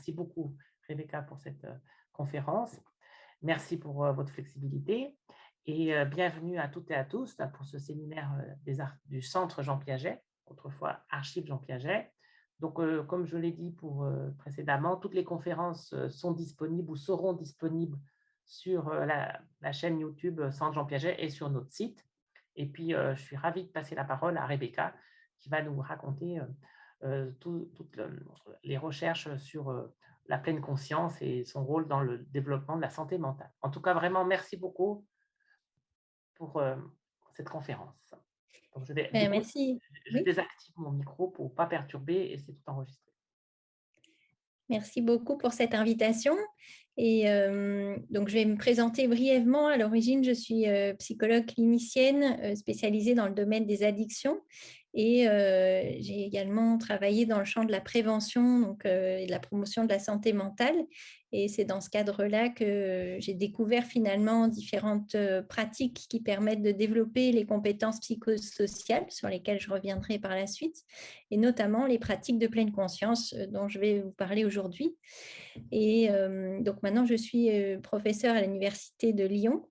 merci beaucoup, Rebecca, pour cette conférence. Merci pour votre flexibilité et bienvenue à toutes et à tous pour ce séminaire du Centre Jean Piaget, autrefois Archives Jean Piaget. Donc, comme je l'ai dit précédemment, toutes les conférences sont disponibles ou seront disponibles sur la chaîne YouTube Centre Jean Piaget et sur notre site. Et puis, je suis ravie de passer la parole à Rebecca qui va nous raconter toutes les recherches sur la pleine conscience et son rôle dans le développement de la santé mentale. En tout cas, vraiment, merci beaucoup pour cette conférence. Donc, Merci. je désactive mon micro pour ne pas perturber et c'est tout enregistré. Merci beaucoup pour cette invitation. Et donc, je vais me présenter brièvement. À l'origine, je suis psychologue clinicienne spécialisée dans le domaine des addictions. Et j'ai également travaillé dans le champ de la prévention et de la promotion de la santé mentale. Et c'est dans ce cadre-là que j'ai découvert finalement différentes pratiques qui permettent de développer les compétences psychosociales, sur lesquelles je reviendrai par la suite, et notamment les pratiques de pleine conscience dont je vais vous parler aujourd'hui. Et donc maintenant, je suis professeure à l'Université de Lyon.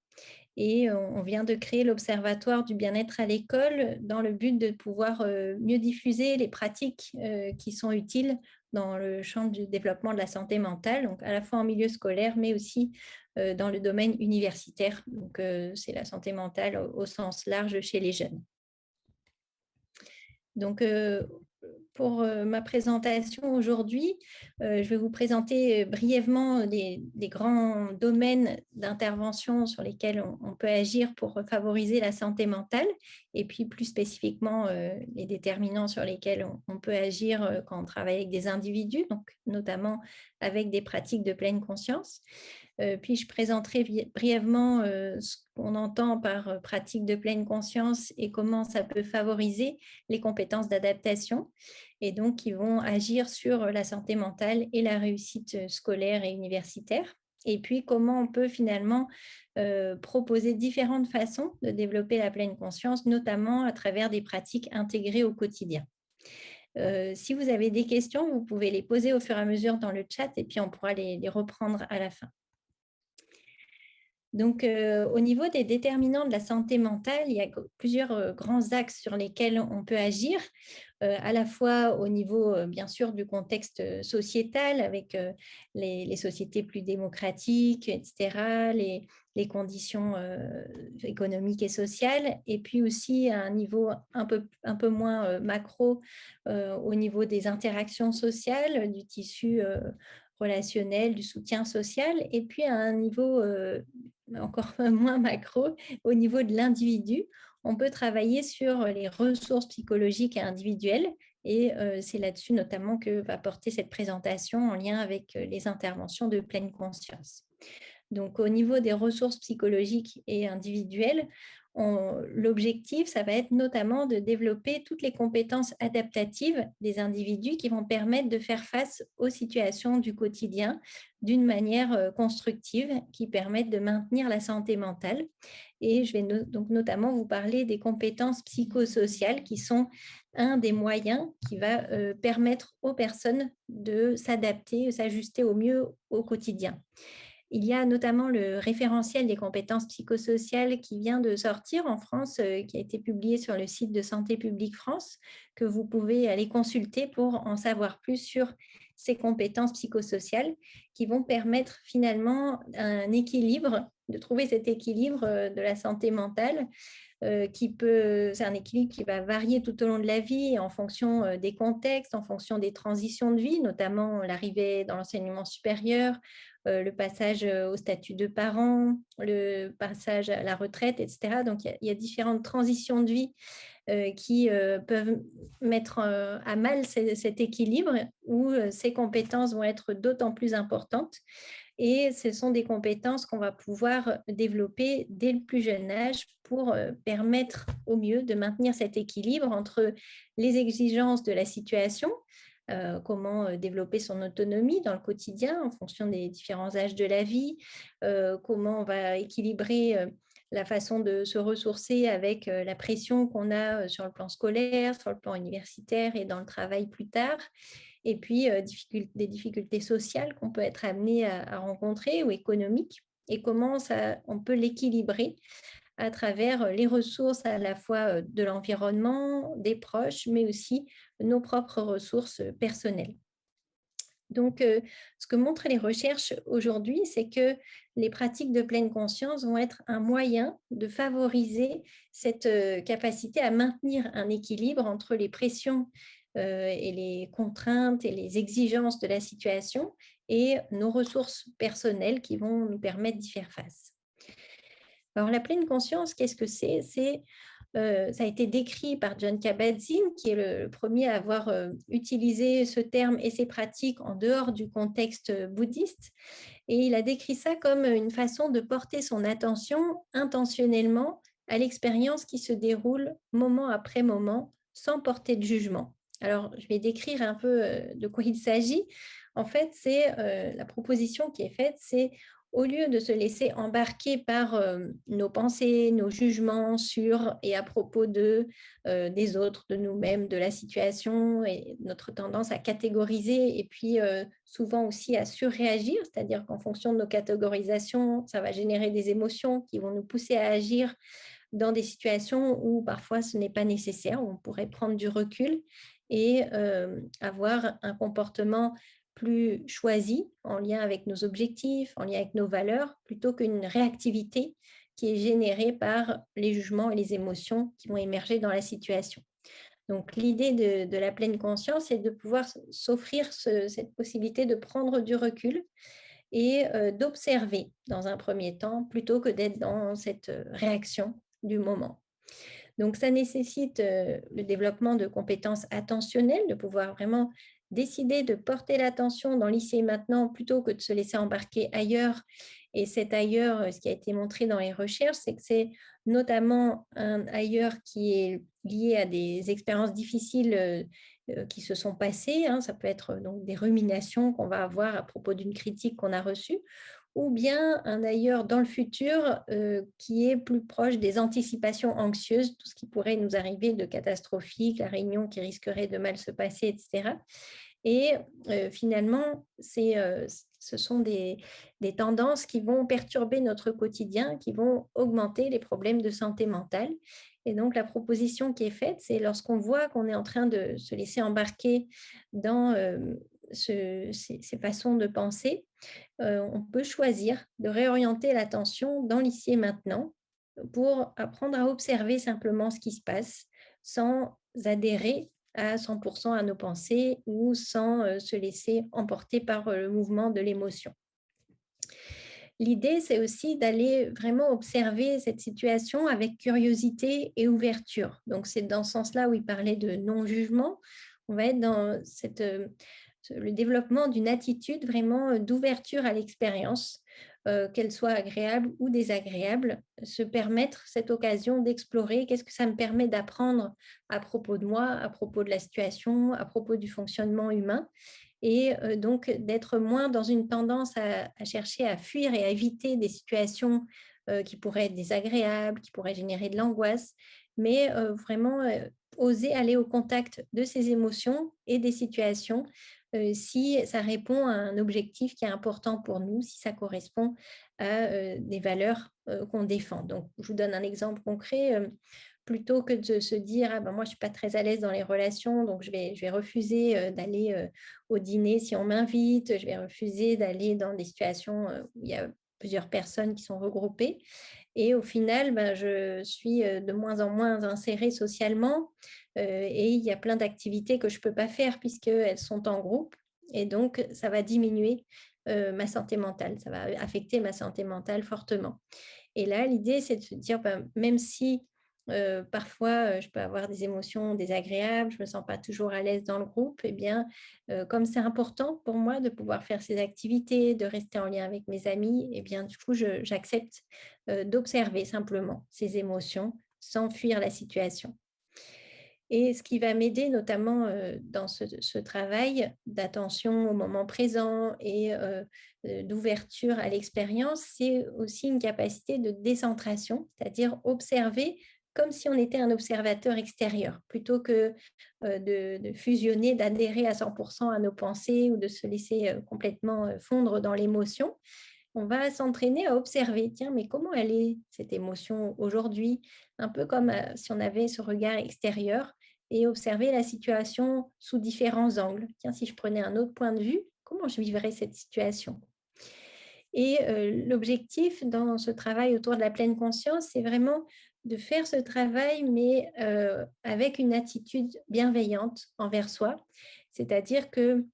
Et on vient de créer l'Observatoire du bien-être à l'école dans le but de pouvoir mieux diffuser les pratiques qui sont utiles dans le champ du développement de la santé mentale, donc à la fois en milieu scolaire, mais aussi dans le domaine universitaire. Donc, c'est la santé mentale au sens large chez les jeunes. Donc, pour ma présentation aujourd'hui, je vais vous présenter brièvement des grands domaines d'intervention sur lesquels on peut agir pour favoriser la santé mentale, et puis plus spécifiquement les déterminants sur lesquels on peut agir quand on travaille avec des individus, donc notamment avec des pratiques de pleine conscience. Puis je présenterai brièvement ce qu'on entend par pratique de pleine conscience et comment ça peut favoriser les compétences d'adaptation, et donc qui vont agir sur la santé mentale et la réussite scolaire et universitaire. Et puis comment on peut finalement proposer différentes façons de développer la pleine conscience, notamment à travers des pratiques intégrées au quotidien. Si vous avez des questions, vous pouvez les poser au fur et à mesure dans le chat et puis on pourra les reprendre à la fin. Donc, au niveau des déterminants de la santé mentale, il y a plusieurs grands axes sur lesquels on peut agir, à la fois au niveau, bien sûr, du contexte sociétal, avec les sociétés plus démocratiques, etc., les conditions économiques et sociales, et puis aussi à un niveau un peu moins macro, au niveau des interactions sociales, du tissu relationnel, du soutien social, et puis à un niveau encore moins macro, au niveau de l'individu, on peut travailler sur les ressources psychologiques et individuelles. Et c'est là-dessus notamment que va porter cette présentation en lien avec les interventions de pleine conscience. Donc, au niveau des ressources psychologiques et individuelles, l'objectif, ça va être notamment de développer toutes les compétences adaptatives des individus qui vont permettre de faire face aux situations du quotidien d'une manière constructive, qui permettent de maintenir la santé mentale. Et je vais donc notamment vous parler des compétences psychosociales qui sont un des moyens qui va permettre aux personnes de s'adapter, s'ajuster au mieux au quotidien. Il y a notamment le référentiel des compétences psychosociales qui vient de sortir en France, qui a été publié sur le site de Santé publique France, que vous pouvez aller consulter pour en savoir plus sur ces compétences psychosociales qui vont permettre finalement un équilibre, de trouver cet équilibre de la santé mentale. C'est un équilibre qui va varier tout au long de la vie en fonction des contextes, en fonction des transitions de vie, notamment l'arrivée dans l'enseignement supérieur, le passage au statut de parent, le passage à la retraite, etc. Donc, il y a différentes transitions de vie qui peuvent mettre à mal cet équilibre où ces compétences vont être d'autant plus importantes. Et ce sont des compétences qu'on va pouvoir développer dès le plus jeune âge pour permettre au mieux de maintenir cet équilibre entre les exigences de la situation, comment développer son autonomie dans le quotidien en fonction des différents âges de la vie, comment on va équilibrer la façon de se ressourcer avec la pression qu'on a sur le plan scolaire, sur le plan universitaire et dans le travail plus tard. et puis des difficultés sociales qu'on peut être amené à rencontrer ou économiques, et comment on peut l'équilibrer à travers les ressources à la fois de l'environnement, des proches, mais aussi nos propres ressources personnelles. Donc, ce que montrent les recherches aujourd'hui, c'est que les pratiques de pleine conscience vont être un moyen de favoriser cette capacité à maintenir un équilibre entre les pressions et les contraintes et les exigences de la situation et nos ressources personnelles qui vont nous permettre d'y faire face. Alors, la pleine conscience, qu'est-ce que c'est? Ça a été décrit par John Kabat-Zinn, qui est le premier à avoir utilisé ce terme et ces pratiques en dehors du contexte bouddhiste. Et il a décrit ça comme une façon de porter son attention intentionnellement à l'expérience qui se déroule moment après moment, sans porter de jugement. Alors, je vais décrire un peu de quoi il s'agit. En fait, c'est la proposition qui est faite, c'est au lieu de se laisser embarquer par nos pensées, nos jugements sur et à propos des autres, de nous-mêmes, de la situation, et notre tendance à catégoriser et puis souvent aussi à surréagir, c'est-à-dire qu'en fonction de nos catégorisations, ça va générer des émotions qui vont nous pousser à agir dans des situations où parfois ce n'est pas nécessaire, où on pourrait prendre du recul et avoir un comportement plus choisi, en lien avec nos objectifs, en lien avec nos valeurs, plutôt qu'une réactivité qui est générée par les jugements et les émotions qui vont émerger dans la situation. Donc, l'idée de la pleine conscience, c'est de pouvoir s'offrir cette possibilité de prendre du recul et d'observer dans un premier temps, plutôt que d'être dans cette réaction du moment. Donc, ça nécessite le développement de compétences attentionnelles, de pouvoir vraiment décider de porter l'attention dans l'ici et maintenant plutôt que de se laisser embarquer ailleurs. Et cet ailleurs, ce qui a été montré dans les recherches, c'est que c'est notamment un ailleurs qui est lié à des expériences difficiles qui se sont passées, hein. Ça peut être donc des ruminations qu'on va avoir à propos d'une critique qu'on a reçue, ou bien un ailleurs dans le futur qui est plus proche des anticipations anxieuses, tout ce qui pourrait nous arriver de catastrophique, la réunion qui risquerait de mal se passer, etc. Et finalement, ce sont des tendances qui vont perturber notre quotidien, qui vont augmenter les problèmes de santé mentale. Et donc, la proposition qui est faite, c'est lorsqu'on voit qu'on est en train de se laisser embarquer dans ces façons de penser, on peut choisir de réorienter l'attention dans l'ici et maintenant pour apprendre à observer simplement ce qui se passe sans adhérer à 100% à nos pensées ou sans se laisser emporter par le mouvement de l'émotion. L'idée, c'est aussi d'aller vraiment observer cette situation avec curiosité et ouverture. Donc, c'est dans ce sens-là où il parlait de non-jugement. On va être dans le développement d'une attitude vraiment d'ouverture à l'expérience, qu'elle soit agréable ou désagréable, se permettre cette occasion d'explorer qu'est-ce que ça me permet d'apprendre à propos de moi, à propos de la situation, à propos du fonctionnement humain, et donc d'être moins dans une tendance à chercher à fuir et à éviter des situations qui pourraient être désagréables, qui pourraient générer de l'angoisse, mais vraiment oser aller au contact de ces émotions et des situations si ça répond à un objectif qui est important pour nous, si ça correspond à des valeurs qu'on défend. Donc, je vous donne un exemple concret. Plutôt que de se dire ah ben moi je suis pas très à l'aise dans les relations, donc je vais refuser d'aller au dîner si on m'invite, je vais refuser d'aller dans des situations où il y a plusieurs personnes qui sont regroupées, et au final ben, je suis de moins en moins insérée socialement, et il y a plein d'activités que je peux pas faire puisqu'elles sont en groupe, et donc ça va diminuer ma santé mentale, ça va affecter ma santé mentale fortement. Et là, l'idée, c'est de se dire, ben, même si parfois je peux avoir des émotions désagréables, je ne me sens pas toujours à l'aise dans le groupe, eh bien, comme c'est important pour moi de pouvoir faire ces activités, de rester en lien avec mes amis, eh bien, du coup, j'accepte d'observer simplement ces émotions sans fuir la situation. Et ce qui va m'aider notamment dans ce travail d'attention au moment présent et d'ouverture à l'expérience, c'est aussi une capacité de décentration, c'est-à-dire observer comme si on était un observateur extérieur, plutôt que de fusionner, d'adhérer à 100% à nos pensées ou de se laisser complètement fondre dans l'émotion. On va s'entraîner à observer, tiens, mais comment elle est cette émotion aujourd'hui? Un peu comme si on avait ce regard extérieur et observer la situation sous différents angles. Tiens, si je prenais un autre point de vue, comment je vivrais cette situation? Et l'objectif dans ce travail autour de la pleine conscience, c'est vraiment de faire ce travail, mais avec une attitude bienveillante envers soi. C'est-à-dire que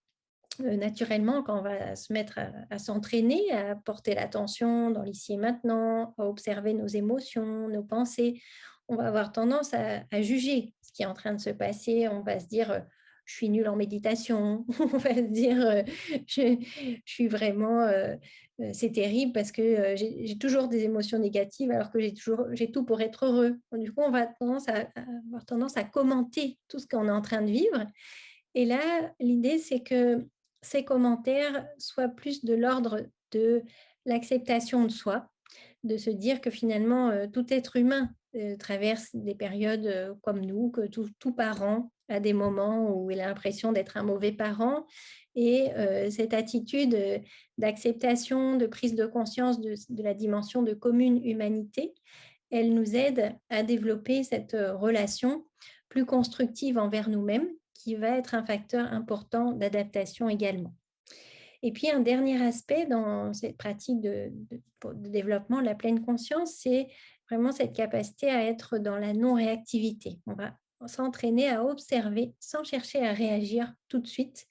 naturellement, quand on va se mettre à s'entraîner, à porter l'attention dans l'ici et maintenant, à observer nos émotions, nos pensées, on va avoir tendance à juger ce qui est en train de se passer. On va se dire, je suis nulle en méditation. On va se dire, je suis vraiment, c'est terrible parce que j'ai toujours des émotions négatives alors que j'ai tout pour être heureux. Du coup, on va avoir tendance à commenter tout ce qu'on est en train de vivre. Et là, l'idée, c'est que ces commentaires soient plus de l'ordre de l'acceptation de soi, de se dire que finalement, tout être humain traverse des périodes comme nous, que tout parent a des moments où il a l'impression d'être un mauvais parent. Et cette attitude d'acceptation, de prise de conscience de la dimension de commune humanité, elle nous aide à développer cette relation plus constructive envers nous-mêmes, qui va être un facteur important d'adaptation également. Et puis un dernier aspect dans cette pratique de développement de la pleine conscience, c'est vraiment cette capacité à être dans la non-réactivité. On va s'entraîner à observer sans chercher à réagir tout de suite,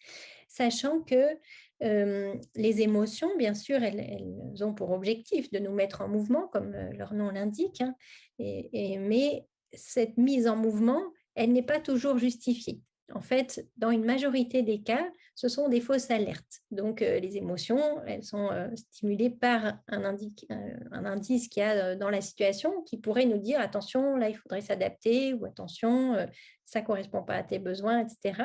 sachant que les émotions, bien sûr, elles ont pour objectif de nous mettre en mouvement, comme leur nom l'indique, hein, mais cette mise en mouvement, elle n'est pas toujours justifiée. En fait, dans une majorité des cas, ce sont des fausses alertes. Donc, les émotions, elles sont stimulées par un indice qu'il y a dans la situation qui pourrait nous dire attention, là, il faudrait s'adapter ou attention, ça ne correspond pas à tes besoins, etc.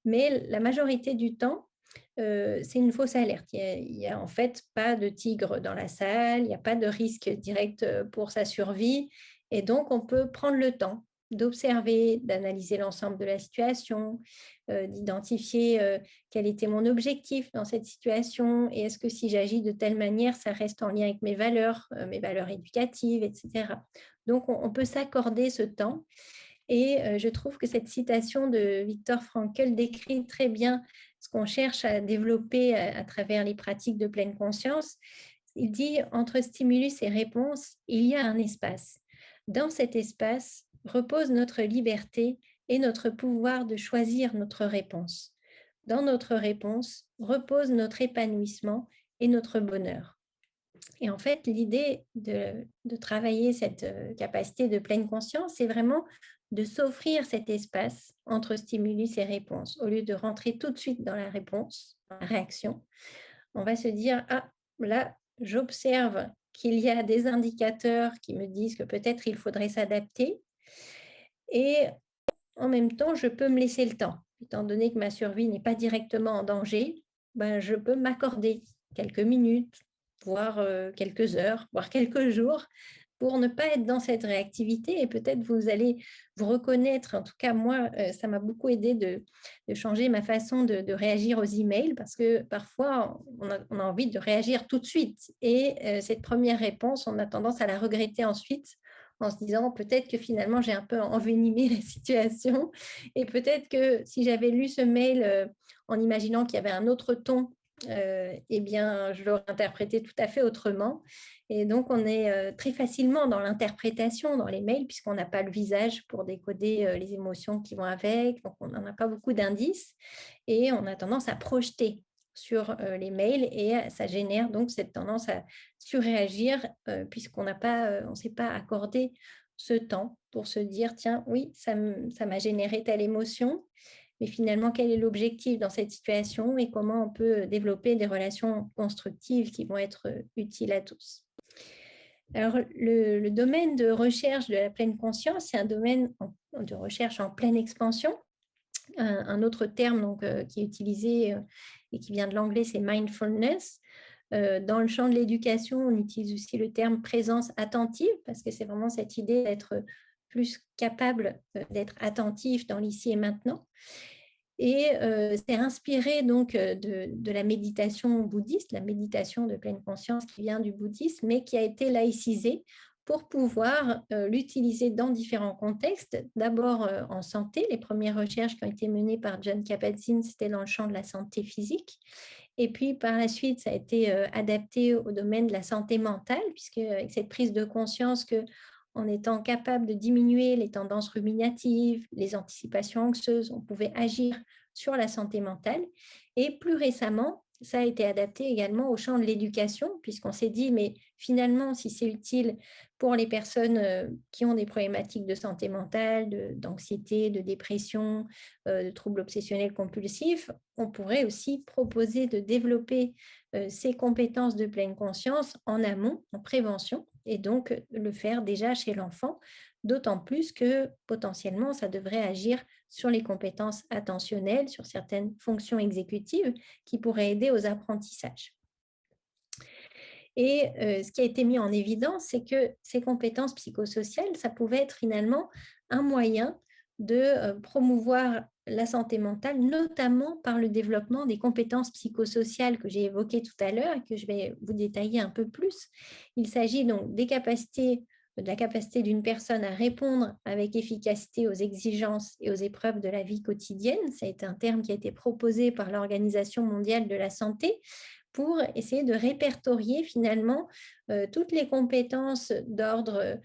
Mais la majorité du temps, c'est une fausse alerte. Il y a en fait pas de tigre dans la salle, il n'y a pas de risque direct pour sa survie. Et donc, on peut prendre le temps d'observer, d'analyser l'ensemble de la situation, d'identifier quel était mon objectif dans cette situation et est-ce que si j'agis de telle manière, ça reste en lien avec mes valeurs éducatives, etc. Donc, on peut s'accorder ce temps. Et je trouve que cette citation de Viktor Frankl décrit très bien ce qu'on cherche à développer à travers les pratiques de pleine conscience. Il dit, entre stimulus et réponse, il y a un espace. Dans cet espace repose notre liberté et notre pouvoir de choisir notre réponse. Dans notre réponse repose notre épanouissement et notre bonheur. Et en fait, l'idée de travailler cette capacité de pleine conscience, c'est vraiment de s'offrir cet espace entre stimulus et réponse. Au lieu de rentrer tout de suite dans la réponse, dans la réaction, on va se dire, ah, là, j'observe qu'il y a des indicateurs qui me disent que peut-être il faudrait s'adapter. Et en même temps, je peux me laisser le temps. Étant donné que ma survie n'est pas directement en danger, ben, je peux m'accorder quelques minutes, voire quelques heures, voire quelques jours, pour ne pas être dans cette réactivité. Et peut-être vous allez vous reconnaître, en tout cas moi, ça m'a beaucoup aidé de changer ma façon de réagir aux emails, parce que parfois, on a envie de réagir tout de suite. Et cette première réponse, on a tendance à la regretter ensuite en se disant peut-être que finalement j'ai un peu envenimé la situation et peut-être que si j'avais lu ce mail en imaginant qu'il y avait un autre ton, eh bien je l'aurais interprété tout à fait autrement. Et donc on est très facilement dans l'interprétation dans les mails puisqu'on n'a pas le visage pour décoder les émotions qui vont avec, donc on n'en a pas beaucoup d'indices et on a tendance à projeter sur les mails et ça génère donc cette tendance à surréagir puisqu'on n'a pas, on ne s'est pas accordé ce temps pour se dire tiens, oui, ça m'a généré telle émotion, mais finalement, quel est l'objectif dans cette situation et comment on peut développer des relations constructives qui vont être utiles à tous. Alors, le domaine de recherche de la pleine conscience, c'est un domaine de recherche en pleine expansion. Un autre terme donc, qui est utilisé et qui vient de l'anglais, c'est mindfulness. Dans le champ de l'éducation, on utilise aussi le terme présence attentive parce que c'est vraiment cette idée d'être plus capable d'être attentif dans l'ici et maintenant. Et c'est inspiré donc de la méditation bouddhiste, la méditation de pleine conscience qui vient du bouddhisme, mais qui a été laïcisée pour pouvoir l'utiliser dans différents contextes. D'abord en santé, les premières recherches qui ont été menées par Jon Kabat-Zinn, c'était dans le champ de la santé physique. Et puis par la suite, ça a été adapté au domaine de la santé mentale, puisque avec cette prise de conscience que en étant capable de diminuer les tendances ruminatives, les anticipations anxieuses, on pouvait agir sur la santé mentale. Et plus récemment, ça a été adapté également au champ de l'éducation, puisqu'on s'est dit, mais finalement, si c'est utile pour les personnes qui ont des problématiques de santé mentale, d'anxiété, de dépression, de troubles obsessionnels compulsifs, on pourrait aussi proposer de développer ces compétences de pleine conscience en amont, en prévention, et donc le faire déjà chez l'enfant, d'autant plus que potentiellement, ça devrait agir sur les compétences attentionnelles, sur certaines fonctions exécutives qui pourraient aider aux apprentissages. Et ce qui a été mis en évidence, c'est que ces compétences psychosociales, ça pouvait être finalement un moyen de promouvoir la santé mentale, notamment par le développement des compétences psychosociales que j'ai évoquées tout à l'heure et que je vais vous détailler un peu plus. Il s'agit donc de la capacité d'une personne à répondre avec efficacité aux exigences et aux épreuves de la vie quotidienne. C'est un terme qui a été proposé par l'Organisation mondiale de la santé pour essayer de répertorier finalement toutes les compétences d'ordre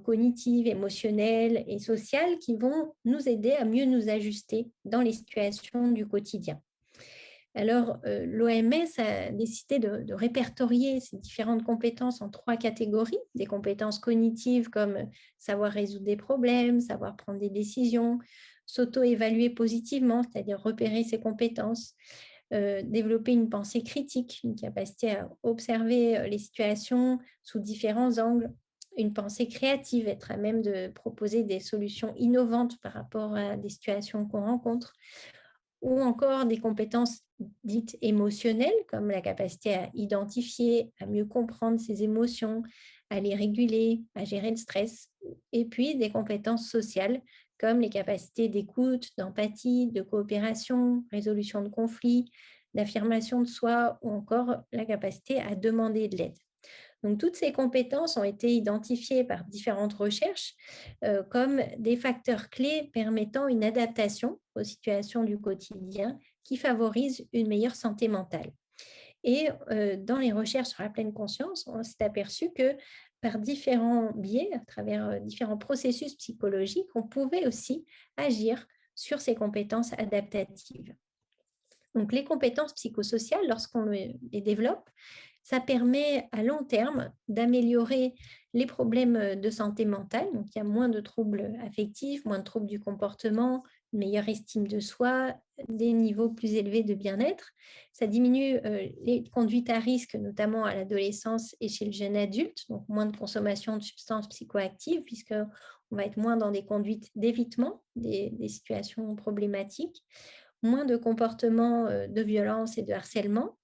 cognitif, émotionnel et social qui vont nous aider à mieux nous ajuster dans les situations du quotidien. Alors, l'OMS a décidé de répertorier ces différentes compétences en 3 catégories. Des compétences cognitives comme savoir résoudre des problèmes, savoir prendre des décisions, s'auto-évaluer positivement, c'est-à-dire repérer ses compétences, développer une pensée critique, une capacité à observer les situations sous différents angles, une pensée créative, être à même de proposer des solutions innovantes par rapport à des situations qu'on rencontre, ou encore des compétences dites émotionnelles, comme la capacité à identifier, à mieux comprendre ses émotions, à les réguler, à gérer le stress, et puis des compétences sociales, comme les capacités d'écoute, d'empathie, de coopération, résolution de conflits, d'affirmation de soi, ou encore la capacité à demander de l'aide. Donc, toutes ces compétences ont été identifiées par différentes recherches comme des facteurs clés permettant une adaptation aux situations du quotidien qui favorisent une meilleure santé mentale. Et dans les recherches sur la pleine conscience, on s'est aperçu que par différents biais, à travers différents processus psychologiques, on pouvait aussi agir sur ces compétences adaptatives. Donc, les compétences psychosociales, lorsqu'on les développe, ça permet à long terme d'améliorer les problèmes de santé mentale. Donc, il y a moins de troubles affectifs, moins de troubles du comportement, une meilleure estime de soi, des niveaux plus élevés de bien-être. Ça diminue les conduites à risque, notamment à l'adolescence et chez le jeune adulte, donc moins de consommation de substances psychoactives, puisqu'on va être moins dans des conduites d'évitement des situations problématiques, moins de comportements de violence et de harcèlement.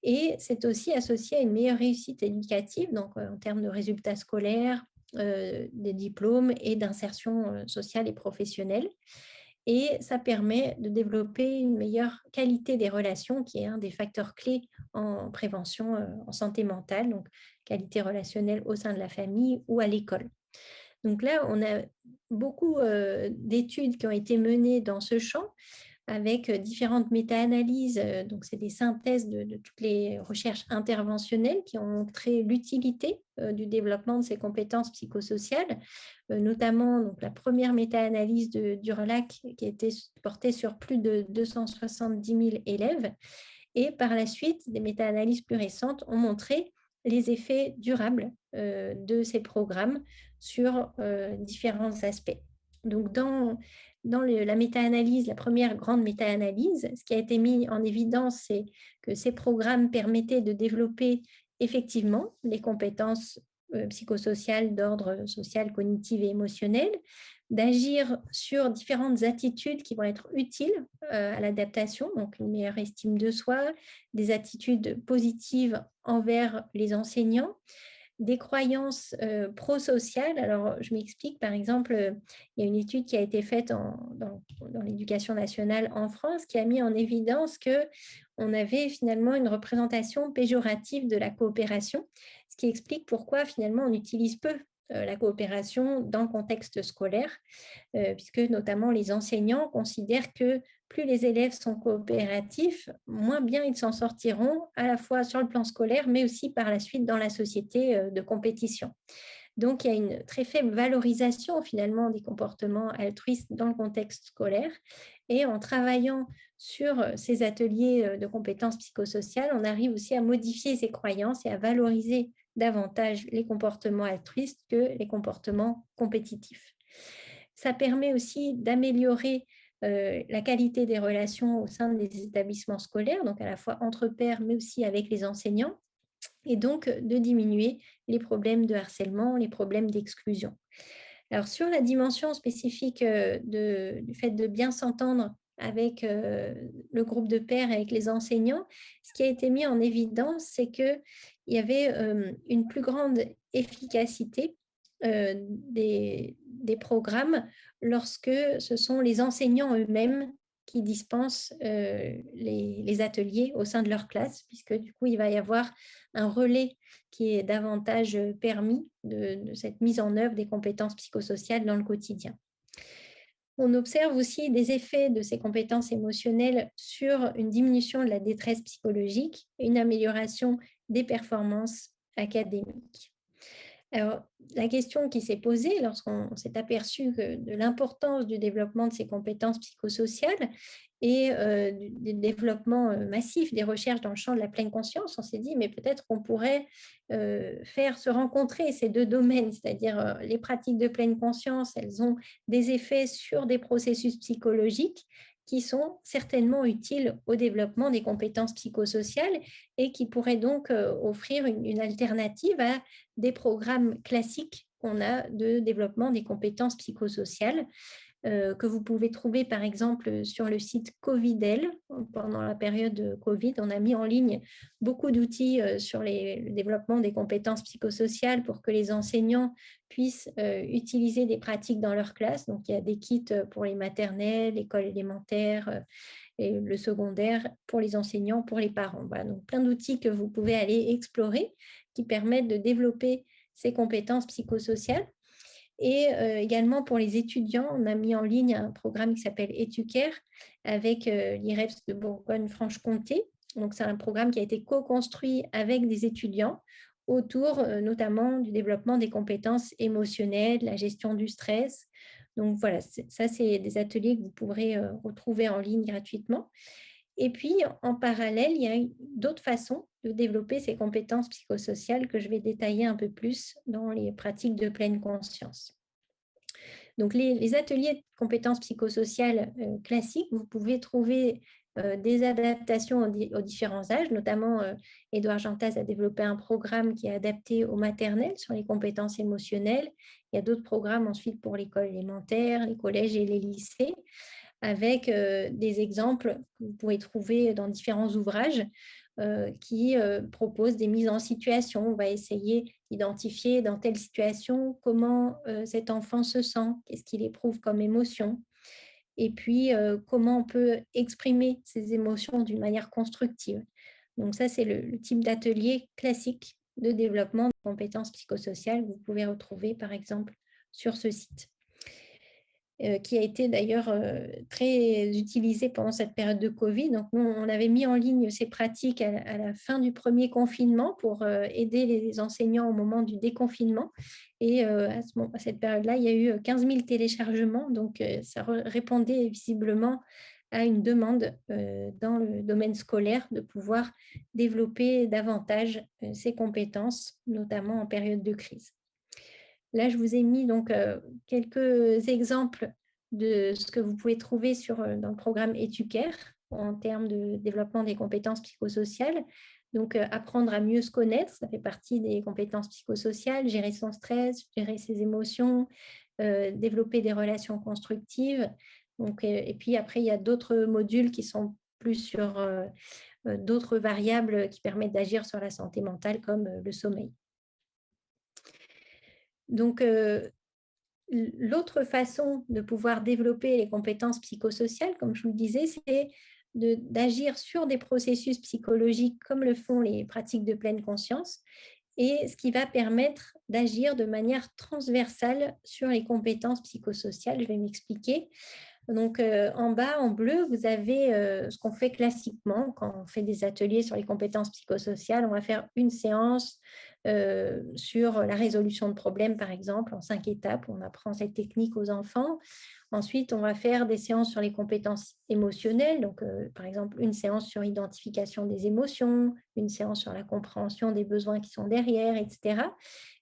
Et c'est aussi associé à une meilleure réussite éducative, donc en termes de résultats scolaires, des diplômes et d'insertion sociale et professionnelle. Et ça permet de développer une meilleure qualité des relations, qui est un des facteurs clés en prévention en santé mentale, donc qualité relationnelle au sein de la famille ou à l'école. Donc là, on a beaucoup d'études qui ont été menées dans ce champ avec différentes méta-analyses. Donc, c'est des synthèses de toutes les recherches interventionnelles qui ont montré l'utilité du développement de ces compétences psychosociales, notamment donc, la première méta-analyse de Durlac qui a été portée sur plus de 270 000 élèves. Et par la suite, des méta-analyses plus récentes ont montré les effets durables de ces programmes sur différents aspects. Donc, dans la méta-analyse, la première grande méta-analyse, ce qui a été mis en évidence, c'est que ces programmes permettaient de développer effectivement les compétences psychosociales d'ordre social, cognitif et émotionnel, d'agir sur différentes attitudes qui vont être utiles à l'adaptation, donc une meilleure estime de soi, des attitudes positives envers les enseignants, des croyances prosociales. Alors, je m'explique, par exemple, il y a une étude qui a été faite dans l'éducation nationale en France qui a mis en évidence que on avait finalement une représentation péjorative de la coopération, ce qui explique pourquoi finalement on utilise peu la coopération dans le contexte scolaire, puisque notamment les enseignants considèrent que plus les élèves sont coopératifs, moins bien ils s'en sortiront, à la fois sur le plan scolaire, mais aussi par la suite dans la société de compétition. Donc, il y a une très faible valorisation finalement des comportements altruistes dans le contexte scolaire. Et en travaillant sur ces ateliers de compétences psychosociales, on arrive aussi à modifier ces croyances et à valoriser davantage les comportements altruistes que les comportements compétitifs. Ça permet aussi d'améliorer la qualité des relations au sein des établissements scolaires, donc à la fois entre pairs, mais aussi avec les enseignants, et donc de diminuer les problèmes de harcèlement, les problèmes d'exclusion. Alors sur la dimension spécifique du fait de bien s'entendre avec le groupe de pairs et avec les enseignants, ce qui a été mis en évidence, c'est qu'il y avait une plus grande efficacité des programmes lorsque ce sont les enseignants eux-mêmes qui dispensent les ateliers au sein de leur classe, puisque du coup, il va y avoir un relais qui est davantage permis de cette mise en œuvre des compétences psychosociales dans le quotidien. On observe aussi des effets de ces compétences émotionnelles sur une diminution de la détresse psychologique et une amélioration des performances académiques. Alors, la question qui s'est posée lorsqu'on s'est aperçu de l'importance du développement de ces compétences psychosociales et du développement massif des recherches dans le champ de la pleine conscience, on s'est dit, mais peut-être qu'on pourrait faire se rencontrer ces deux domaines, c'est-à-dire les pratiques de pleine conscience, elles ont des effets sur des processus psychologiques qui sont certainement utiles au développement des compétences psychosociales et qui pourraient donc offrir une alternative à des programmes classiques qu'on a de développement des compétences psychosociales, que vous pouvez trouver par exemple sur le site Covidel. Pendant la période de Covid, on a mis en ligne beaucoup d'outils sur le développement des compétences psychosociales pour que les enseignants puissent utiliser des pratiques dans leur classe. Donc, il y a des kits pour les maternelles, l'école élémentaire, et le secondaire pour les enseignants, pour les parents. Voilà, donc plein d'outils que vous pouvez aller explorer qui permettent de développer ces compétences psychosociales. Et également pour les étudiants, on a mis en ligne un programme qui s'appelle Éducare avec l'IREPS de Bourgogne-Franche-Comté. Donc, c'est un programme qui a été co-construit avec des étudiants autour notamment du développement des compétences émotionnelles, la gestion du stress. Donc, voilà, ça, c'est des ateliers que vous pourrez retrouver en ligne gratuitement. Et puis, en parallèle, il y a d'autres façons de développer ces compétences psychosociales que je vais détailler un peu plus dans les pratiques de pleine conscience. Donc, les ateliers de compétences psychosociales classiques, vous pouvez trouver des adaptations aux différents âges, notamment Édouard Jantaz a développé un programme qui est adapté au maternel sur les compétences émotionnelles. Il y a d'autres programmes ensuite pour l'école élémentaire, les collèges et les lycées, avec des exemples que vous pouvez trouver dans différents ouvrages qui proposent des mises en situation. On va essayer d'identifier dans telle situation comment cet enfant se sent, qu'est-ce qu'il éprouve comme émotion, et puis comment on peut exprimer ces émotions d'une manière constructive. Donc ça, c'est le type d'atelier classique de développement de compétences psychosociales que vous pouvez retrouver, par exemple, sur ce site. Qui a été d'ailleurs très utilisé pendant cette période de Covid. Donc, nous, on avait mis en ligne ces pratiques à la fin du premier confinement pour aider les enseignants au moment du déconfinement. Et à cette période-là, il y a eu 15 000 téléchargements. Donc, ça répondait visiblement à une demande dans le domaine scolaire de pouvoir développer davantage ces compétences, notamment en période de crise. Là, je vous ai mis donc quelques exemples de ce que vous pouvez trouver dans le programme Éducare en termes de développement des compétences psychosociales. Donc, apprendre à mieux se connaître, ça fait partie des compétences psychosociales, gérer son stress, gérer ses émotions, développer des relations constructives. Donc, et puis après, il y a d'autres modules qui sont plus sur d'autres variables qui permettent d'agir sur la santé mentale, comme le sommeil. Donc, l'autre façon de pouvoir développer les compétences psychosociales, comme je vous le disais, c'est d'agir sur des processus psychologiques comme le font les pratiques de pleine conscience, et ce qui va permettre d'agir de manière transversale sur les compétences psychosociales. Je vais m'expliquer. Donc, en bas, en bleu, vous avez ce qu'on fait classiquement quand on fait des ateliers sur les compétences psychosociales. On va faire une séance sur la résolution de problèmes, par exemple, en 5 étapes. On apprend cette technique aux enfants. Ensuite, on va faire des séances sur les compétences émotionnelles. Donc, par exemple, une séance sur l'identification des émotions, une séance sur la compréhension des besoins qui sont derrière, etc.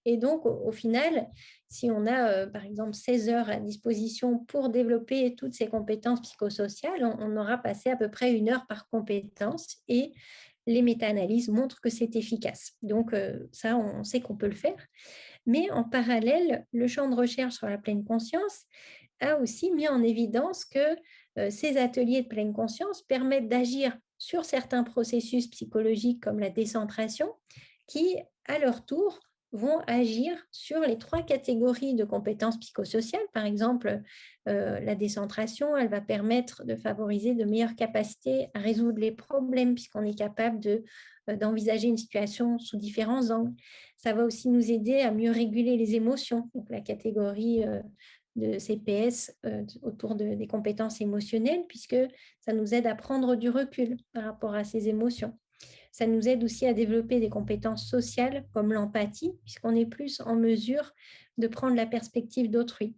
Et donc, au final, si on a, par exemple, 16 heures à disposition pour développer toutes ces compétences psychosociales, on aura passé à peu près 1 heure par compétence, et les méta-analyses montrent que c'est efficace. Donc, ça, on sait qu'on peut le faire. Mais en parallèle, le champ de recherche sur la pleine conscience a aussi mis en évidence que ces ateliers de pleine conscience permettent d'agir sur certains processus psychologiques comme la décentration, qui, à leur tour, vont agir sur les 3 catégories de compétences psychosociales. Par exemple, la décentration, elle va permettre de favoriser de meilleures capacités à résoudre les problèmes, puisqu'on est capable d'envisager une situation sous différents angles. Ça va aussi nous aider à mieux réguler les émotions. Donc, la catégorie de CPS autour des compétences émotionnelles, puisque ça nous aide à prendre du recul par rapport à ces émotions. Ça nous aide aussi à développer des compétences sociales comme l'empathie, puisqu'on est plus en mesure de prendre la perspective d'autrui.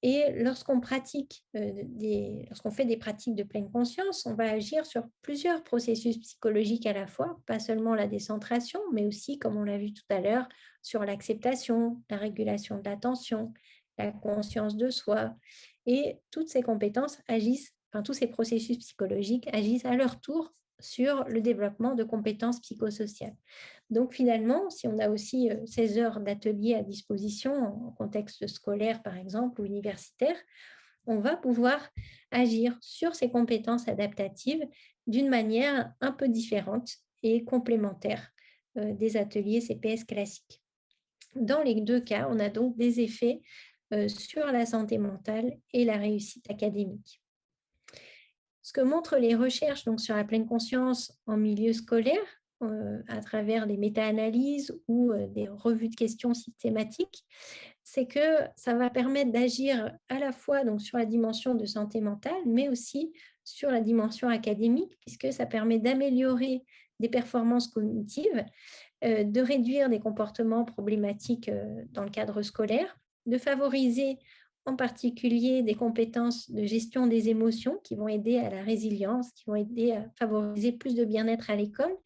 Et lorsqu'on fait des pratiques de pleine conscience, on va agir sur plusieurs processus psychologiques à la fois, pas seulement la décentration, mais aussi, comme on l'a vu tout à l'heure, sur l'acceptation, la régulation de l'attention, la conscience de soi. Et toutes ces compétences agissent, enfin tous ces processus psychologiques agissent à leur tour sur le développement de compétences psychosociales. Donc finalement, si on a aussi 16 heures d'atelier à disposition en contexte scolaire, par exemple, ou universitaire, on va pouvoir agir sur ces compétences adaptatives d'une manière un peu différente et complémentaire des ateliers CPS classiques. Dans les 2 cas, on a donc des effets sur la santé mentale et la réussite académique. Ce que montrent les recherches donc, sur la pleine conscience en milieu scolaire, à travers des méta-analyses ou des revues de questions systématiques, c'est que ça va permettre d'agir à la fois donc, sur la dimension de santé mentale, mais aussi sur la dimension académique, puisque ça permet d'améliorer des performances cognitives, de réduire des comportements problématiques dans le cadre scolaire, de favoriser en particulier des compétences de gestion des émotions qui vont aider à la résilience, qui vont aider à favoriser plus de bien-être à l'école.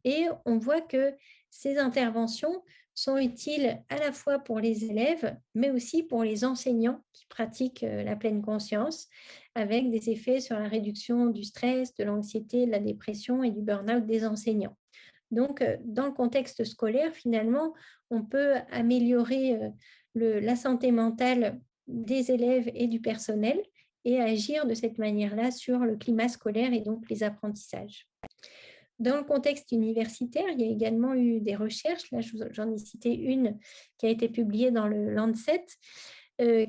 Et on voit que ces interventions sont utiles à la fois pour les élèves, mais aussi pour les enseignants qui pratiquent la pleine conscience, avec des effets sur la réduction du stress, de l'anxiété, de la dépression et du burn-out des enseignants. Donc, dans le contexte scolaire, finalement, on peut améliorer la santé mentale des élèves et du personnel et agir de cette manière-là sur le climat scolaire et donc les apprentissages. Dans le contexte universitaire, il y a également eu des recherches, là j'en ai cité une qui a été publiée dans le Lancet,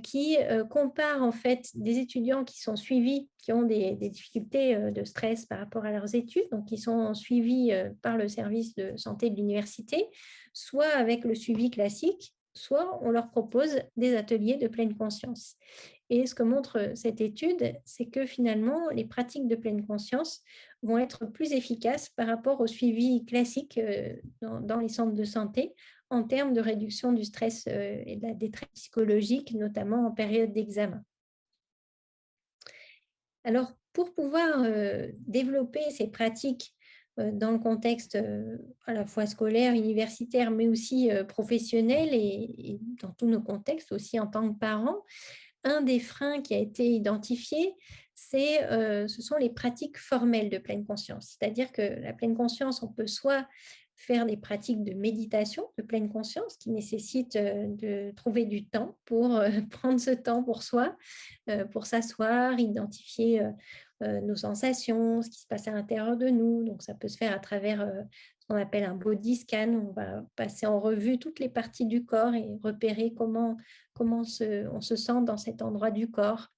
qui compare en fait des étudiants qui sont suivis, qui ont des difficultés de stress par rapport à leurs études, donc qui sont suivis par le service de santé de l'université, soit avec le suivi classique, soit on leur propose des ateliers de pleine conscience. Et ce que montre cette étude, c'est que finalement, les pratiques de pleine conscience vont être plus efficaces par rapport au suivi classique dans les centres de santé en termes de réduction du stress et de la détresse psychologique, notamment en période d'examen. Alors, pour pouvoir développer ces pratiques dans le contexte à la fois scolaire, universitaire, mais aussi professionnel et dans tous nos contextes aussi en tant que parents, un des freins qui a été identifié, ce sont les pratiques formelles de pleine conscience. C'est-à-dire que la pleine conscience, on peut soit faire des pratiques de méditation de pleine conscience qui nécessitent de trouver du temps pour prendre ce temps pour soi, pour s'asseoir, identifier nos sensations, ce qui se passe à l'intérieur de nous. Donc, ça peut se faire à travers on appelle un body scan. On va passer en revue toutes les parties du corps et repérer comment on se sent dans cet endroit du corps,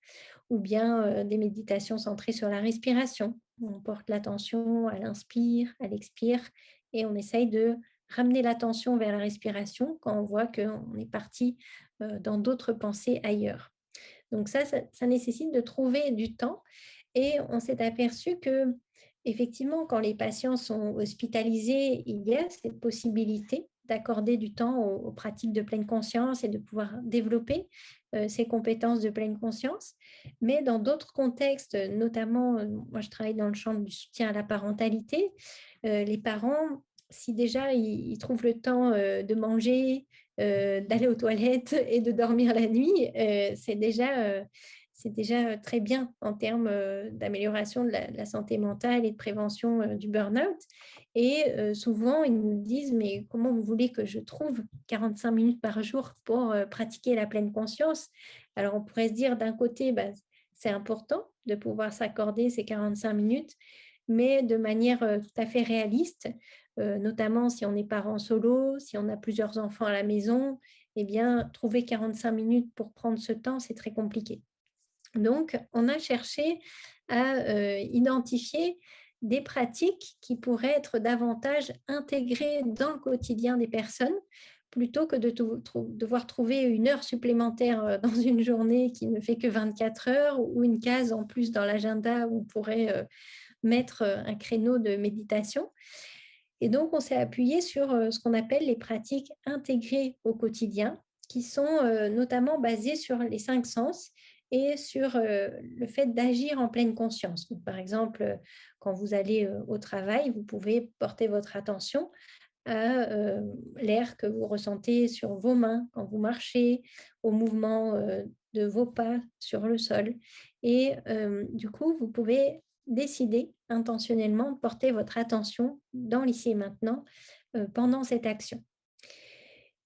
ou bien des méditations centrées sur la respiration. On porte l'attention à l'inspire, à l'expire, et on essaye de ramener l'attention vers la respiration quand on voit qu'on est parti dans d'autres pensées ailleurs. Donc ça nécessite de trouver du temps, et on s'est aperçu que effectivement, quand les patients sont hospitalisés, il y a cette possibilité d'accorder du temps aux pratiques de pleine conscience et de pouvoir développer ces compétences de pleine conscience. Mais dans d'autres contextes, notamment, moi je travaille dans le champ du soutien à la parentalité, les parents, si déjà ils trouvent le temps de manger, d'aller aux toilettes et de dormir la nuit, c'est déjà très bien en termes d'amélioration de la santé mentale et de prévention du burn-out. Et souvent, ils nous disent, mais comment vous voulez que je trouve 45 minutes par jour pour pratiquer la pleine conscience? Alors, on pourrait se dire, d'un côté, bah, c'est important de pouvoir s'accorder ces 45 minutes, mais de manière tout à fait réaliste, notamment si on est parent solo, si on a plusieurs enfants à la maison, eh bien, trouver 45 minutes pour prendre ce temps, c'est très compliqué. Donc, on a cherché à identifier des pratiques qui pourraient être davantage intégrées dans le quotidien des personnes, plutôt que de devoir trouver une heure supplémentaire dans une journée qui ne fait que 24 heures, ou une case en plus dans l'agenda où on pourrait mettre un créneau de méditation. Et donc, on s'est appuyé sur ce qu'on appelle les pratiques intégrées au quotidien, qui sont notamment basées sur les 5 sens et sur le fait d'agir en pleine conscience. Donc, par exemple, quand vous allez au travail, vous pouvez porter votre attention à l'air que vous ressentez sur vos mains quand vous marchez, au mouvement de vos pas sur le sol. Et du coup, vous pouvez décider intentionnellement de porter votre attention dans l'ici et maintenant pendant cette action.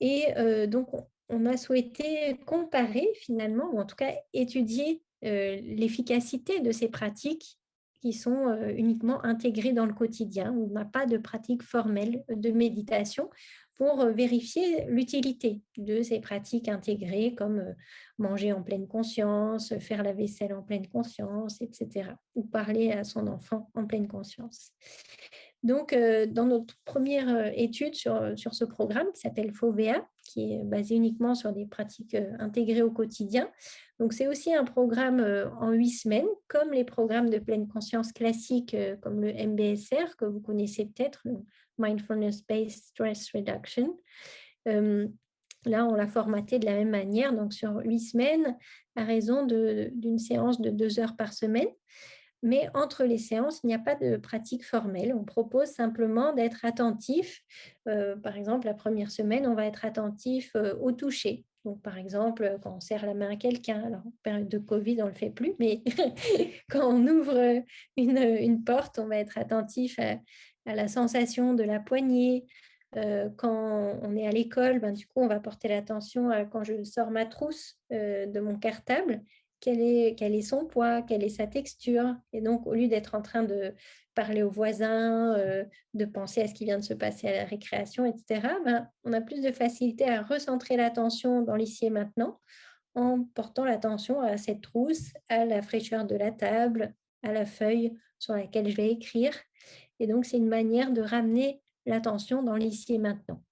Et donc, on a souhaité comparer finalement, ou en tout cas étudier l'efficacité de ces pratiques qui sont uniquement intégrées dans le quotidien, où on n'a pas de pratique formelle de méditation, pour vérifier l'utilité de ces pratiques intégrées, comme manger en pleine conscience, faire la vaisselle en pleine conscience, etc., ou parler à son enfant en pleine conscience. Donc, dans notre première étude sur ce programme qui s'appelle FOVEA, qui est basé uniquement sur des pratiques intégrées au quotidien. Donc, c'est aussi un programme en 8 semaines, comme les programmes de pleine conscience classiques, comme le MBSR, que vous connaissez peut-être, le Mindfulness-Based Stress Reduction. Là, on l'a formaté de la même manière, donc sur 8 semaines, à raison d'une séance de 2 heures par semaine. Mais entre les séances, il n'y a pas de pratique formelle. On propose simplement d'être attentif. Par exemple, la première semaine, on va être attentif au toucher. Donc, par exemple, quand on serre la main à quelqu'un, alors en période de Covid, on ne le fait plus, mais quand on ouvre une porte, on va être attentif à la sensation de la poignée. Quand on est à l'école, du coup, on va porter l'attention à quand je sors ma trousse de mon cartable, quel est son poids, quelle est sa texture. Et donc, au lieu d'être en train de parler aux voisins, de penser à ce qui vient de se passer à la récréation, etc., on a plus de facilité à recentrer l'attention dans l'ici et maintenant, en portant l'attention à cette trousse, à la fraîcheur de la table, à la feuille sur laquelle je vais écrire. Et donc, c'est une manière de ramener l'attention dans l'ici et maintenant.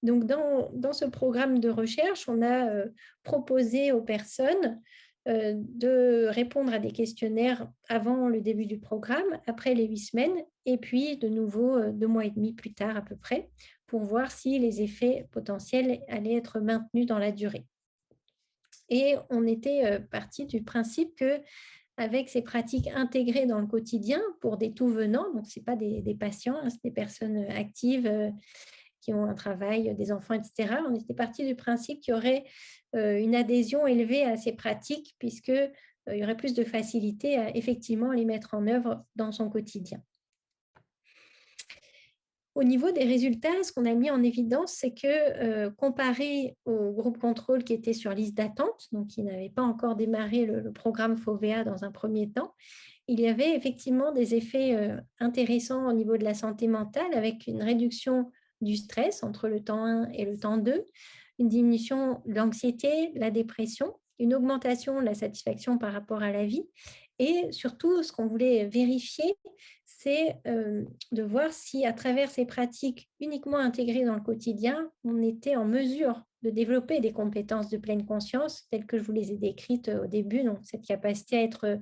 Donc, dans ce programme de recherche, on a proposé aux personnes de répondre à des questionnaires avant le début du programme, après les 8 semaines, et puis de nouveau 2 mois et demi plus tard à peu près, pour voir si les effets potentiels allaient être maintenus dans la durée. Et on était parti du principe que, avec ces pratiques intégrées dans le quotidien pour des tout venants, donc ce n'est pas des patients, hein, c'est des personnes actives qui ont un travail, des enfants, etc. On était parti du principe qu'il y aurait une adhésion élevée à ces pratiques, puisque il y aurait plus de facilité à effectivement les mettre en œuvre dans son quotidien. Au niveau des résultats, ce qu'on a mis en évidence, c'est que comparé au groupe contrôle qui était sur liste d'attente, donc qui n'avait pas encore démarré le programme FOVEA dans un premier temps, il y avait effectivement des effets intéressants au niveau de la santé mentale avec une réduction du stress entre le temps 1 et le temps 2, une diminution de l'anxiété, la dépression, une augmentation de la satisfaction par rapport à la vie. Et surtout, ce qu'on voulait vérifier, c'est de voir si à travers ces pratiques uniquement intégrées dans le quotidien, on était en mesure de développer des compétences de pleine conscience telles que je vous les ai décrites au début, donc cette capacité à être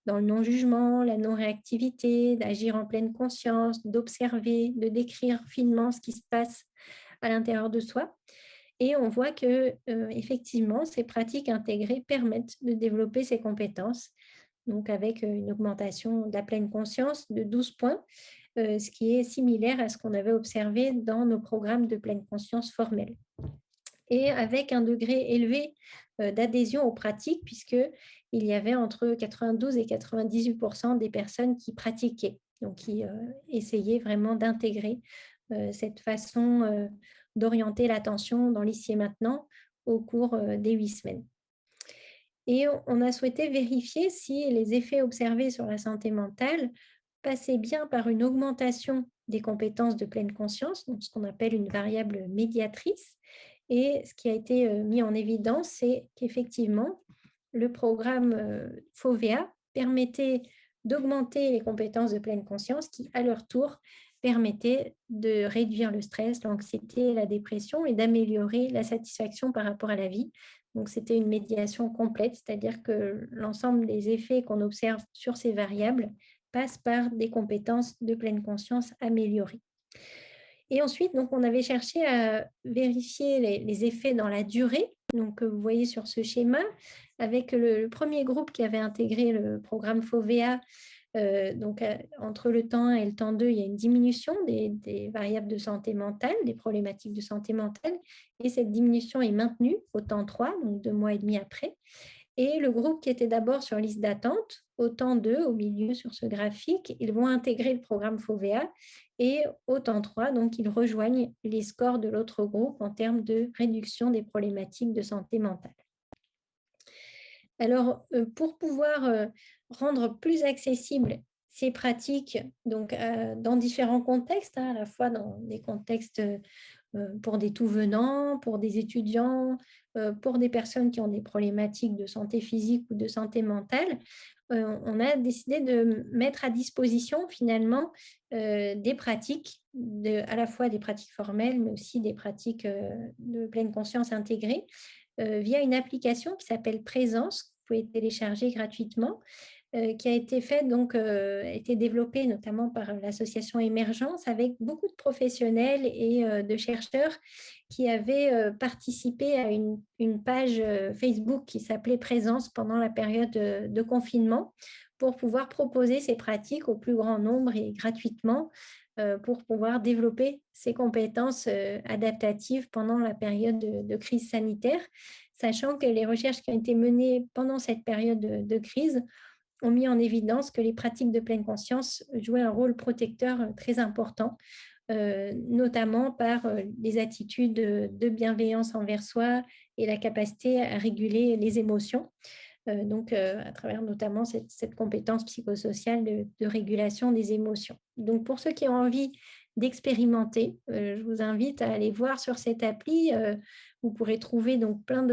dans le non-jugement, la non-réactivité, d'agir en pleine conscience, d'observer, de décrire finement ce qui se passe à l'intérieur de soi. Et on voit que effectivement, ces pratiques intégrées permettent de développer ces compétences, donc avec une augmentation de la pleine conscience de 12 points, ce qui est similaire à ce qu'on avait observé dans nos programmes de pleine conscience formels. Et avec un degré élevé d'adhésion aux pratiques, puisqu'il y avait entre 92 et 98% des personnes qui pratiquaient, donc qui essayaient vraiment d'intégrer cette façon d'orienter l'attention dans l'ici et maintenant au cours des 8 semaines. Et on a souhaité vérifier si les effets observés sur la santé mentale passaient bien par une augmentation des compétences de pleine conscience, donc ce qu'on appelle une variable médiatrice. Et ce qui a été mis en évidence, c'est qu'effectivement, le programme FOVEA permettait d'augmenter les compétences de pleine conscience qui, à leur tour, permettaient de réduire le stress, l'anxiété, la dépression et d'améliorer la satisfaction par rapport à la vie. Donc, c'était une médiation complète, c'est-à-dire que l'ensemble des effets qu'on observe sur ces variables passent par des compétences de pleine conscience améliorées. Et ensuite, donc, on avait cherché à vérifier les effets dans la durée. Donc, vous voyez sur ce schéma, avec le premier groupe qui avait intégré le programme FOVEA, donc entre le temps 1 et le temps 2, il y a une diminution des variables de santé mentale, des problématiques de santé mentale, et cette diminution est maintenue au temps 3, donc 2 mois et demi après. Et le groupe qui était d'abord sur liste d'attente, au temps 2, au milieu sur ce graphique, ils vont intégrer le programme FOVEA et au temps 3, donc ils rejoignent les scores de l'autre groupe en termes de réduction des problématiques de santé mentale. Alors, pour pouvoir rendre plus accessibles ces pratiques donc, dans différents contextes, à la fois dans des contextes pour des tout-venants, pour des étudiants, pour des personnes qui ont des problématiques de santé physique ou de santé mentale, on a décidé de mettre à disposition finalement des pratiques, à la fois des pratiques formelles, mais aussi des pratiques de pleine conscience intégrées, via une application qui s'appelle Présence, que vous pouvez télécharger gratuitement, qui a été faite, donc, a été développée notamment par l'association Émergence avec beaucoup de professionnels et de chercheurs qui avaient participé à une page Facebook qui s'appelait Présence pendant la période de confinement pour pouvoir proposer ces pratiques au plus grand nombre et gratuitement pour pouvoir développer ces compétences adaptatives pendant la période de crise sanitaire, sachant que les recherches qui ont été menées pendant cette période de crise ont mis en évidence que les pratiques de pleine conscience jouaient un rôle protecteur très important, notamment par les attitudes de bienveillance envers soi et la capacité à réguler les émotions. Donc, à travers notamment cette compétence psychosociale de régulation des émotions. Donc, pour ceux qui ont envie d'expérimenter, je vous invite à aller voir sur cette appli. Vous pourrez trouver donc plein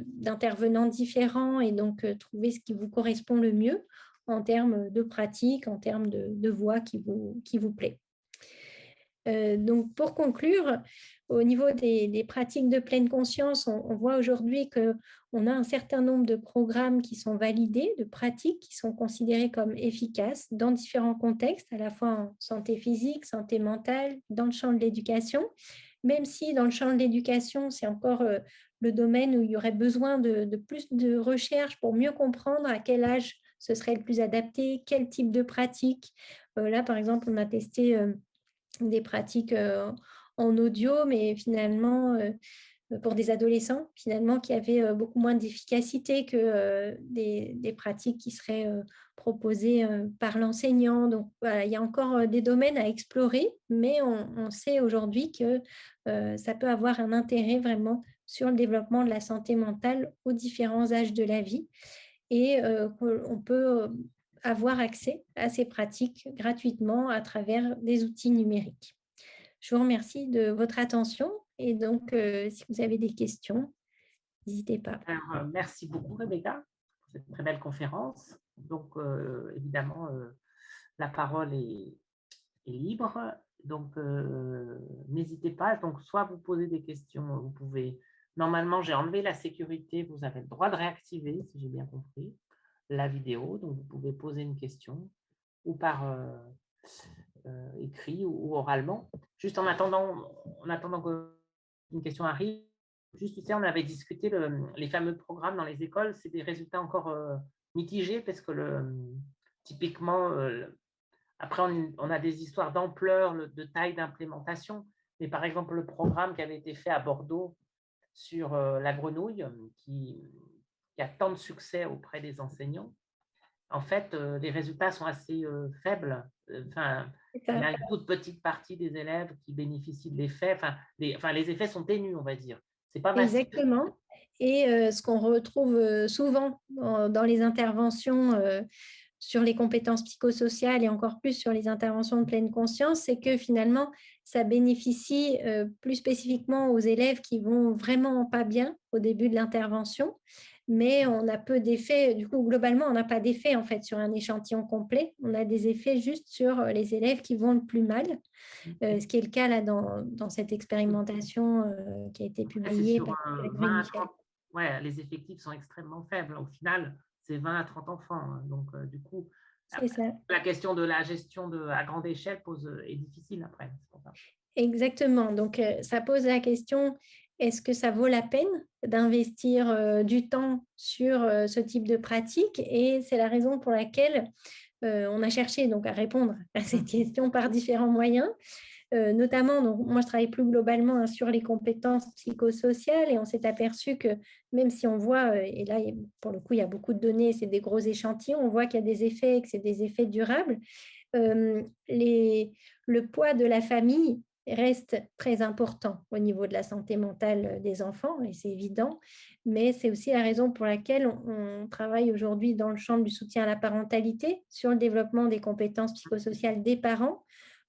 d'intervenants différents et donc trouver ce qui vous correspond le mieux en termes de pratique, en termes de voix qui vous plaît. Donc, pour conclure, au niveau des pratiques de pleine conscience, on voit aujourd'hui qu'on a un certain nombre de programmes qui sont validés, de pratiques qui sont considérées comme efficaces dans différents contextes, à la fois en santé physique, santé mentale, dans le champ de l'éducation, même si dans le champ de l'éducation, c'est encore le domaine où il y aurait besoin de plus de recherche pour mieux comprendre à quel âge ce serait le plus adapté, quel type de pratique. Là, par exemple, on a testé des pratiques en audio, mais finalement, pour des adolescents, finalement, qui avaient beaucoup moins d'efficacité que des pratiques qui seraient proposées par l'enseignant. Donc, voilà, il y a encore des domaines à explorer, mais on sait aujourd'hui que ça peut avoir un intérêt vraiment sur le développement de la santé mentale aux différents âges de la vie et qu'on peut avoir accès à ces pratiques gratuitement à travers des outils numériques. Je vous remercie de votre attention et donc, si vous avez des questions, n'hésitez pas. Alors, merci beaucoup, Rebecca, pour cette très belle conférence. Donc, évidemment, la parole est libre. Donc, n'hésitez pas. Donc, soit vous posez des questions, vous pouvez. Normalement, j'ai enlevé la sécurité. Vous avez le droit de réactiver, si j'ai bien compris, la vidéo. Donc, vous pouvez poser une question ou par écrit ou oralement. Juste en attendant qu'une question arrive, juste, tu sais, on avait discuté les fameux programmes dans les écoles, c'est des résultats encore mitigés parce que typiquement, après, on a des histoires d'ampleur, de taille d'implémentation. Mais par exemple, le programme qui avait été fait à Bordeaux sur la grenouille, qui a tant de succès auprès des enseignants, en fait, les résultats sont assez faibles. Enfin, C'est il y ça. a une toute petite partie des élèves qui bénéficient de l'effet. Les effets sont ténus, on va dire. C'est pas massif. Exactement. Et ce qu'on retrouve souvent dans les interventions sur les compétences psychosociales et encore plus sur les interventions de pleine conscience, c'est que finalement, ça bénéficie plus spécifiquement aux élèves qui vont vraiment pas bien au début de l'intervention, mais on a peu d'effets. Du coup, globalement, on n'a pas d'effet en fait sur un échantillon complet. On a des effets juste sur les élèves qui vont le plus mal, ce qui est le cas là dans cette expérimentation qui a été C'est publiée sur par Grégory 20 à Michel. 30. Ouais, les effectifs sont extrêmement faibles. Au final, c'est 20 à 30 enfants, hein. Donc, du coup, C'est ça. la question de la gestion à grande échelle est difficile après. C'est pour ça. Exactement. Donc, ça pose la question, est-ce que ça vaut la peine d'investir du temps sur ce type de pratique? Et c'est la raison pour laquelle on a cherché donc à répondre à cette question par différents moyens. Notamment, donc, moi je travaille plus globalement hein, sur les compétences psychosociales et on s'est aperçu que même si on voit, et là pour le coup il y a beaucoup de données, c'est des gros échantillons, on voit qu'il y a des effets et que c'est des effets durables. Euh, les, le poids de la famille reste très important au niveau de la santé mentale des enfants, et c'est évident, mais c'est aussi la raison pour laquelle on travaille aujourd'hui dans le champ du soutien à la parentalité, sur le développement des compétences psychosociales des parents,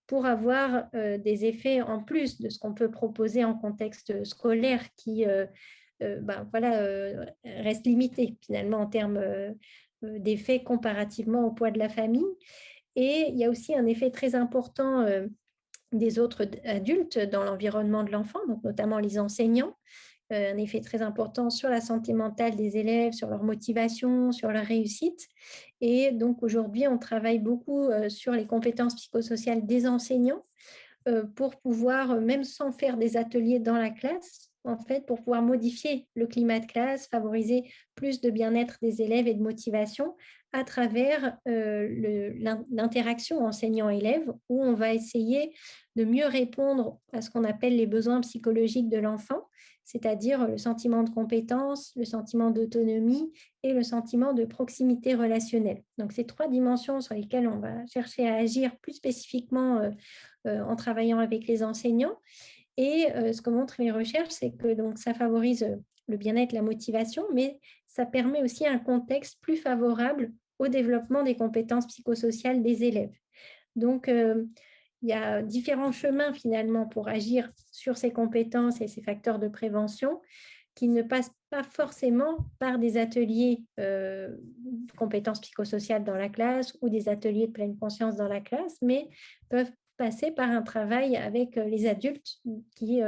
pour avoir des effets en plus de ce qu'on peut proposer en contexte scolaire qui voilà, reste limité finalement en termes d'effets comparativement au poids de la famille. Et il y a aussi un effet très important des autres adultes dans l'environnement de l'enfant, donc notamment les enseignants, un effet très important sur la santé mentale des élèves, sur leur motivation, sur leur réussite. Et donc aujourd'hui, on travaille beaucoup sur les compétences psychosociales des enseignants pour pouvoir, même sans faire des ateliers dans la classe, en fait, pour pouvoir modifier le climat de classe, favoriser plus de bien-être des élèves et de motivation à travers l'interaction enseignant-élève, où on va essayer de mieux répondre à ce qu'on appelle les besoins psychologiques de l'enfant, c'est-à-dire le sentiment de compétence, le sentiment d'autonomie et le sentiment de proximité relationnelle. Donc, ces trois dimensions sur lesquelles on va chercher à agir plus spécifiquement en travaillant avec les enseignants. Et ce que montrent les recherches, c'est que donc, ça favorise le bien-être, la motivation, mais ça permet aussi un contexte plus favorable au développement des compétences psychosociales des élèves. Donc, il y a différents chemins finalement pour agir sur ces compétences et ces facteurs de prévention qui ne passent pas forcément par des ateliers de compétences psychosociales dans la classe ou des ateliers de pleine conscience dans la classe, mais peuvent passer par un travail avec les adultes qui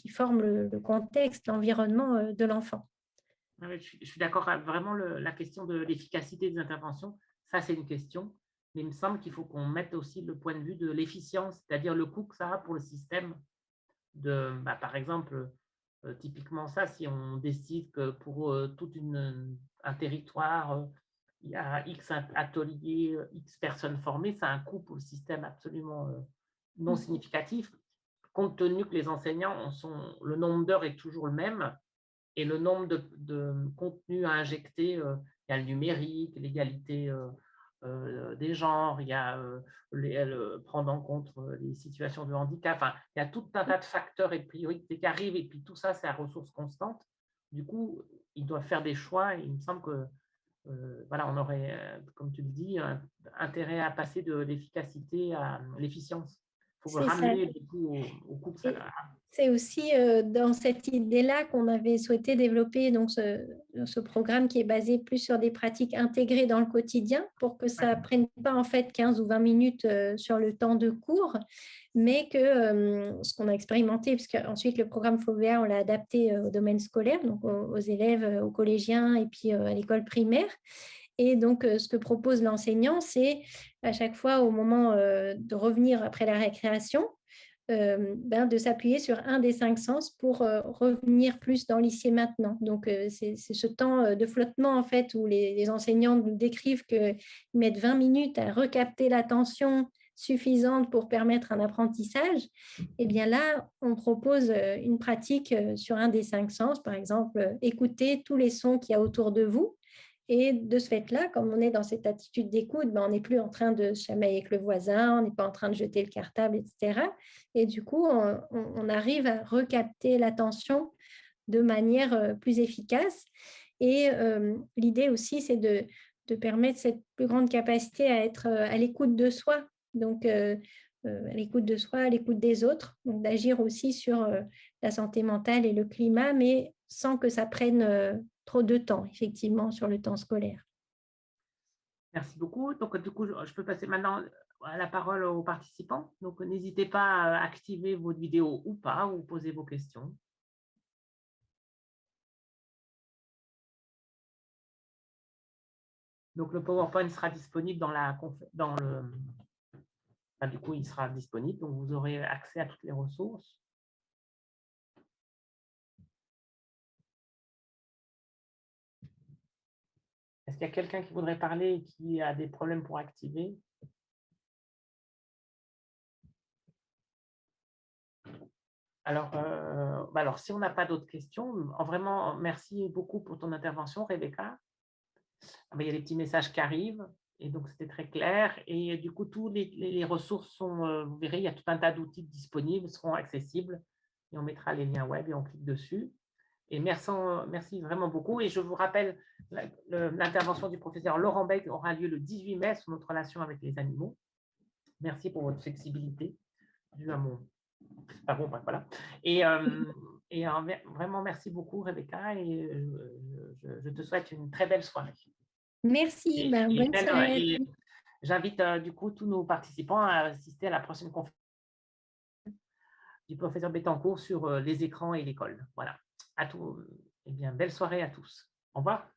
forment le contexte, l'environnement de l'enfant. Je suis d'accord. Vraiment, la question de l'efficacité des interventions, ça, c'est une question. Mais il me semble qu'il faut qu'on mette aussi le point de vue de l'efficience, c'est-à-dire le coût que ça a pour le système. Par exemple, typiquement ça, si on décide que pour tout un territoire, il y a X ateliers, X personnes formées, ça a un coût pour le système absolument non significatif. compte tenu que les enseignants le nombre d'heures est toujours le même et le nombre de contenus à injecter, il y a le numérique, l'égalité des genres, il y a prendre en compte les situations de handicap. Enfin, il y a tout un tas de facteurs et de priorités qui arrivent, et puis tout ça, c'est à ressources constantes. Du coup, ils doivent faire des choix, et il me semble que voilà, on aurait, comme tu le dis, intérêt à passer de l'efficacité à l'efficience. Il faut C'est ça. ramener du coup au coût que ça Et c'est aussi dans cette idée-là qu'on avait souhaité développer donc ce programme qui est basé plus sur des pratiques intégrées dans le quotidien pour que ça ne prenne pas en fait 15 ou 20 minutes sur le temps de cours, mais que ce qu'on a expérimenté, parce qu'ensuite le programme FOVEA, on l'a adapté au domaine scolaire, donc aux élèves, aux collégiens et puis à l'école primaire. Et donc, ce que propose l'enseignant, c'est à chaque fois, au moment de revenir après la récréation, de s'appuyer sur un des 5 sens pour revenir plus dans l'ici et maintenant. Donc, c'est ce temps de flottement, en fait, où les enseignants nous décrivent qu'ils mettent 20 minutes à recapter l'attention suffisante pour permettre un apprentissage. Et bien là, on propose une pratique sur un des 5 sens, par exemple, écouter tous les sons qu'il y a autour de vous. Et de ce fait-là, comme on est dans cette attitude d'écoute, on n'est plus en train de se chamailler avec le voisin, on n'est pas en train de jeter le cartable, etc. Et du coup, on arrive à recapter l'attention de manière plus efficace. Et l'idée aussi, c'est de permettre cette plus grande capacité à être à l'écoute de soi. Donc, à l'écoute de soi, à l'écoute des autres, donc d'agir aussi sur la santé mentale et le climat, mais sans que ça prenne trop de temps, effectivement, sur le temps scolaire. Merci beaucoup. Donc, du coup, je peux passer maintenant la parole aux participants. Donc, n'hésitez pas à activer votre vidéo ou pas, ou poser vos questions. Donc, le PowerPoint sera disponible dans le... Enfin, du coup, il sera disponible, donc vous aurez accès à toutes les ressources. Est-ce qu'il y a quelqu'un qui voudrait parler et qui a des problèmes pour activer? Alors, si on n'a pas d'autres questions, vraiment, merci beaucoup pour ton intervention, Rebecca. Il y a des petits messages qui arrivent, et donc c'était très clair. Et du coup, toutes les ressources sont, vous verrez, il y a tout un tas d'outils disponibles, seront accessibles, et on mettra les liens web et on clique dessus. Et merci vraiment beaucoup. Et je vous rappelle, l'intervention du professeur Laurent Beck aura lieu le 18 mai sur notre relation avec les animaux. Merci pour votre flexibilité, dû à mon... Ah bon, bref, voilà. Et vraiment, merci beaucoup, Rebecca, et je te souhaite une très belle soirée. Merci, bonne soirée. Et j'invite du coup tous nos participants à assister à la prochaine conférence du professeur Bettencourt sur les écrans et l'école. Voilà. À tout, eh bien, belle soirée à tous. Au revoir.